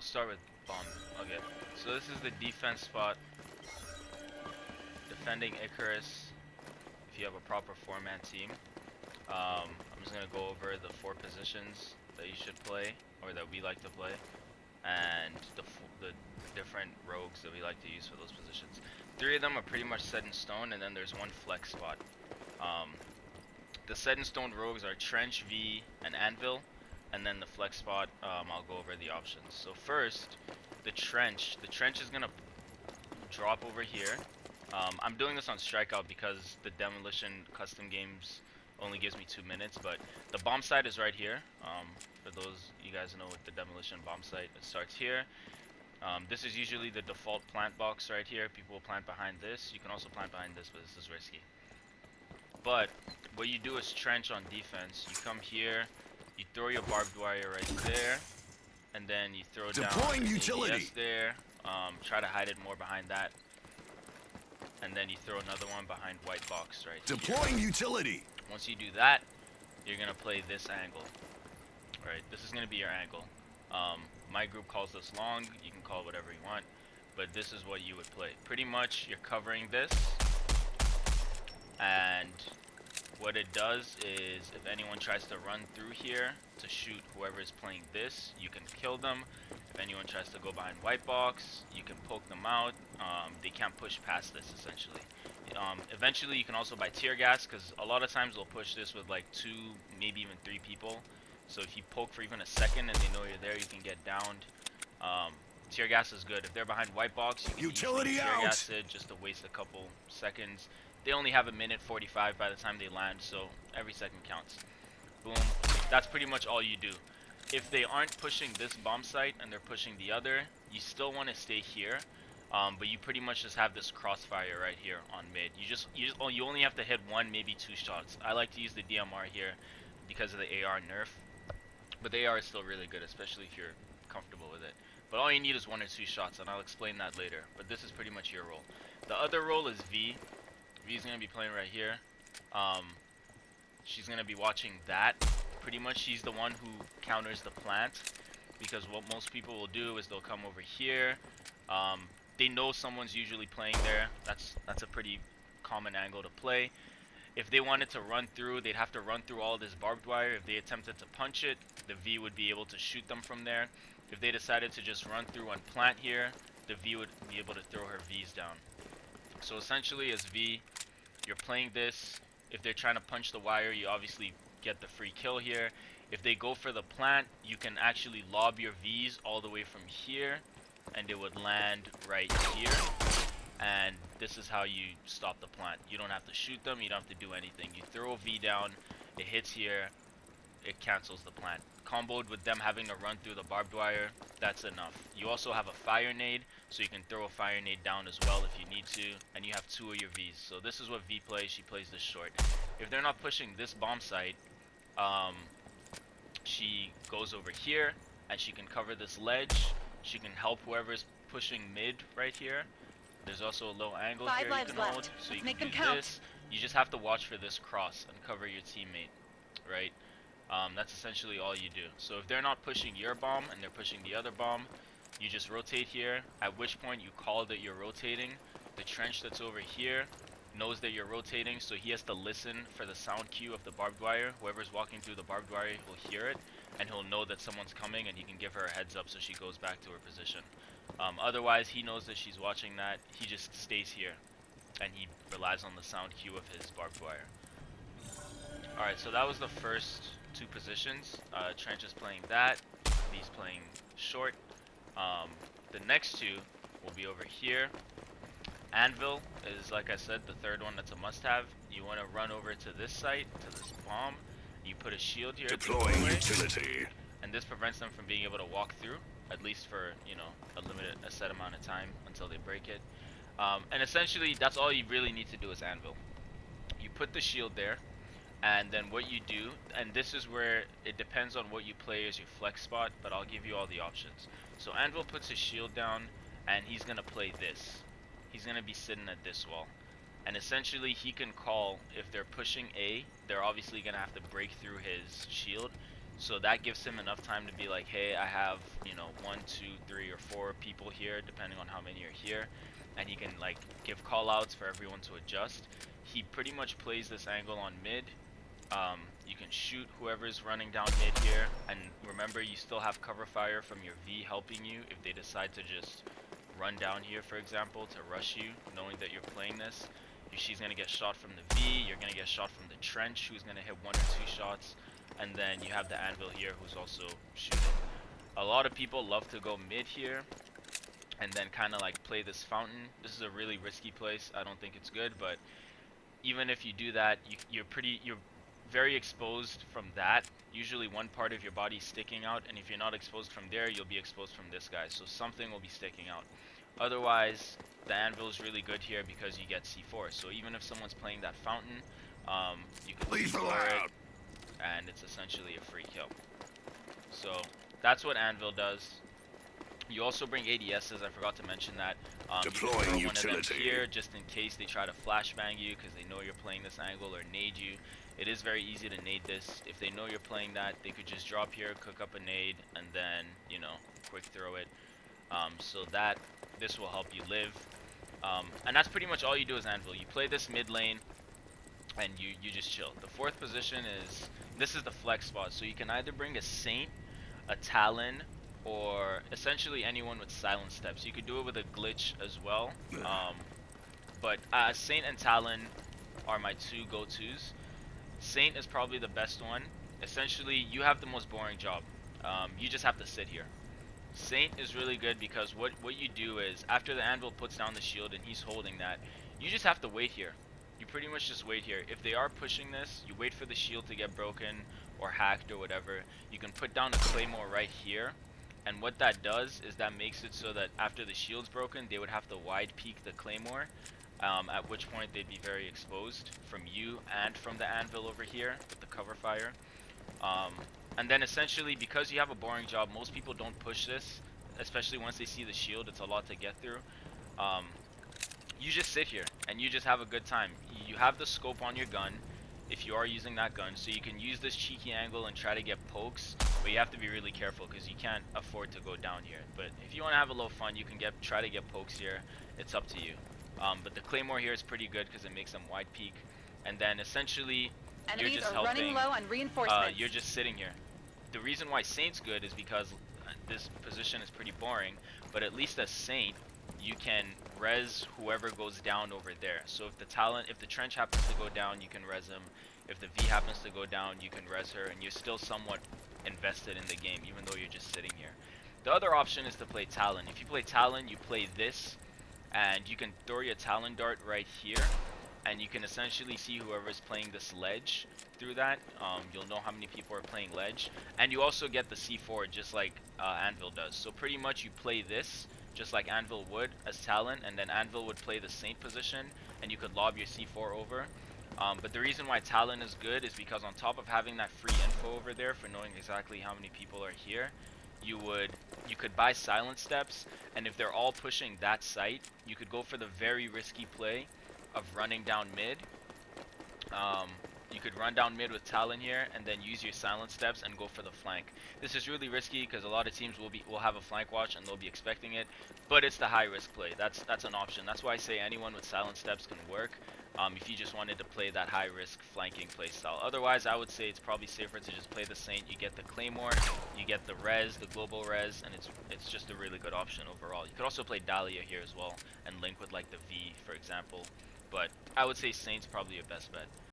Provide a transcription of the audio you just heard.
start with bomb. Okay. So this is the defense spot. Defending Icarus. If you have a proper 4-man team. I'm just gonna go over the 4 positions that you should play, or that we like to play, and the different rogues that we like to use for those positions. 3 of them are pretty much set in stone, and then there's 1 flex spot. The set in stone rogues are Trench, V, and Anvil, and then the flex spot, I'll go over the options. So first, the Trench. The Trench is gonna drop over here. I'm doing this on Strikeout because the Demolition custom games only gives me 2 minutes, but the bomb site is right here. For those you guys know, with the Demolition bomb site, it starts here. This is usually the default plant box right here. People will plant behind this. You can also plant behind this, but this is risky. But what you do is trench on defense. You come here, you throw your barbed wire right there, and then you throw down utility there. Try to hide it more behind that. And then you throw another one behind white box right here. Deploying utility. Once you do that, you're gonna play this angle. Right, this is gonna be your angle. My group calls this long. You can call it whatever you want, but this is what you would play. Pretty much, you're covering this, and what it does is, if anyone tries to run through here to shoot whoever is playing this, you can kill them. If anyone tries to go behind white box, you can poke them out. They can't push past this, essentially. Eventually, you can also buy tear gas, because a lot of times they'll push this with like 2, maybe even 3 people. So if you poke for even a second and they know you're there, you can get downed. Tear gas is good. If they're behind white box, you can tear gas it just to waste a couple seconds. They only have 1:45 by the time they land, so every second counts. Boom. That's pretty much all you do. If they aren't pushing this bomb site and they're pushing the other, you still want to stay here. But you pretty much just have this crossfire right here on mid. You only have to hit 1, maybe 2 shots. I like to use the DMR here because of the AR nerf, but the AR is still really good, especially if you're comfortable with it. But all you need is 1 or 2 shots, and I'll explain that later. But this is pretty much your role. The other role is V. V's gonna be playing right here. She's gonna be watching that. Pretty much, she's the one who counters the plant, because what most people will do is they'll come over here. They know someone's usually playing there. That's a pretty common angle to play. If they wanted to run through, they'd have to run through all this barbed wire. If they attempted to punch it, the V would be able to shoot them from there. If they decided to just run through and plant here, the V would be able to throw her Vs down. So essentially, as V, you're playing this. If they're trying to punch the wire, you obviously get the free kill here. If they go for the plant, you can actually lob your Vs all the way from here, and it would land right here. And this is how you stop the plant. You don't have to shoot them, you don't have to do anything. You throw a V down, it hits here, it cancels the plant. Comboed with them having to run through the barbed wire, that's enough. You also have a fire nade, so you can throw a fire nade down as well if you need to, and you have 2 of your Vs. So this is what V plays. She plays this short. If they're not pushing this bomb site, she goes over here, and she can cover this ledge. She can help whoever's pushing mid right here. There's also a low angle here you can hold, so you can do this. You just have to watch for this cross and cover your teammate, right? That's essentially all you do. So if they're not pushing your bomb and they're pushing the other bomb, you just rotate here, at which point you call that you're rotating. The trench that's over here knows that you're rotating, so he has to listen for the sound cue of the barbed wire. Whoever's walking through the barbed wire will hear it, and he'll know that someone's coming, and he can give her a heads up so she goes back to her position. Otherwise, he knows that she's watching that. He just stays here, and he relies on the sound cue of his barbed wire. Alright, so that was the first 2 positions. Trench is playing that. He's playing short. The next 2 will be over here. Anvil is, like I said, the 3rd one that's a must-have. You want to run over to this site, to this bomb. You put a shield here. Deploying utility. And this prevents them from being able to walk through, at least for, you know, a set amount of time until they break it. And essentially, that's all you really need to do is Anvil. You put the shield there, and then what you do, and this is where it depends on what you play as your flex spot, but I'll give you all the options. So Anvil puts his shield down, and he's going to play this. He's going to be sitting at this wall. And essentially, he can call, if they're pushing A, they're obviously going to have to break through his shield. So that gives him enough time to be like, hey, I have, you know, 1, 2, 3, or 4 people here, depending on how many are here, and he can like give call outs for everyone to adjust. He pretty much plays this angle on mid. You can shoot whoever's running down mid here, and remember, you still have cover fire from your V helping you if they decide to just run down here, for example, to rush you, knowing that you're playing this. She's gonna get shot from the V, you're gonna get shot from the trench, who's gonna hit 1 or 2 shots, and then you have the anvil here who's also shooting. A lot of people love to go mid here and then kind of like play this fountain. This is a really risky place. I don't think it's good, but even if you do that, you're very exposed from that. Usually one part of your body sticking out, and if you're not exposed from there, you'll be exposed from this guy. So something will be sticking out. Otherwise, the anvil is really good here because you get C4. So even if someone's playing that fountain, you can Lethal C4 out. it, and it's essentially a free kill. So that's what anvil does. You also bring ADSs, I forgot to mention that. You can Deploying throw one of them utility. here just in case they try to flashbang you because they know you're playing this angle, or nade you. It is very easy to nade this. If they know you're playing that, they could just drop here, cook up a nade, and then, you know, quick throw it. So that, this will help you live. And that's pretty much all you do as anvil. You play this mid lane, and you just chill. The fourth position is, this is the flex spot. So you can either bring a Saint, a Talon, or essentially anyone with silent steps. You could do it with a glitch as well. But Saint and Talon are my 2 go-tos. Saint is probably the best one. Essentially, you have the most boring job. You just have to sit here. Saint is really good because what you do is, after the anvil puts down the shield and he's holding that, you just have to wait here. You pretty much just wait here. If they are pushing this, you wait for the shield to get broken or hacked or whatever. You can put down a claymore right here, and what that does is that makes it so that after the shield's broken, they would have to wide peek the claymore, at which point they'd be very exposed from you and from the anvil over here with the cover fire. And then essentially, because you have a boring job, most people don't push this, especially once they see the shield. It's a lot to get through. You just sit here and you just have a good time. You have the scope on your gun if you are using that gun, so you can use this cheeky angle and try to get pokes, but you have to be really careful because you can't afford to go down here. But if you want to have a little fun, you can try to get pokes here. It's up to you. But the claymore here is pretty good because it makes them wide peak, and then essentially Enemies you're just are running helping. low on reinforcements. You're just sitting here. The reason why Saint's good is because this position is pretty boring, but at least as Saint, you can res whoever goes down over there. So if the trench happens to go down, you can res him. If the V happens to go down, you can res her, and you're still somewhat invested in the game, even though you're just sitting here. The other option is to play Talon. If you play Talon, you play this, and you can throw your Talon dart right here, and you can essentially see whoever's playing this ledge through that. You'll know how many people are playing ledge, and you also get the C4 just like Anvil does. So pretty much you play this just like Anvil would as Talon, and then Anvil would play the Saint position, and you could lob your C4 over. But the reason why Talon is good is because on top of having that free info over there for knowing exactly how many people are here, you could buy silent steps, and if they're all pushing that site, you could go for the very risky play of running down mid. You could run down mid with Talon here and then use your silent steps and go for the flank. This is really risky because a lot of teams will have a flank watch and they'll be expecting it, but it's the high risk play. That's an option. That's why I say anyone with silent steps can work. If you just wanted to play that high risk flanking play style. Otherwise, I would say it's probably safer to just play the Saint. You get the Claymore, you get the res, the global res, and it's just a really good option overall. You could also play Dahlia here as well and link with like the V, for example. But I would say Saint's probably your best bet.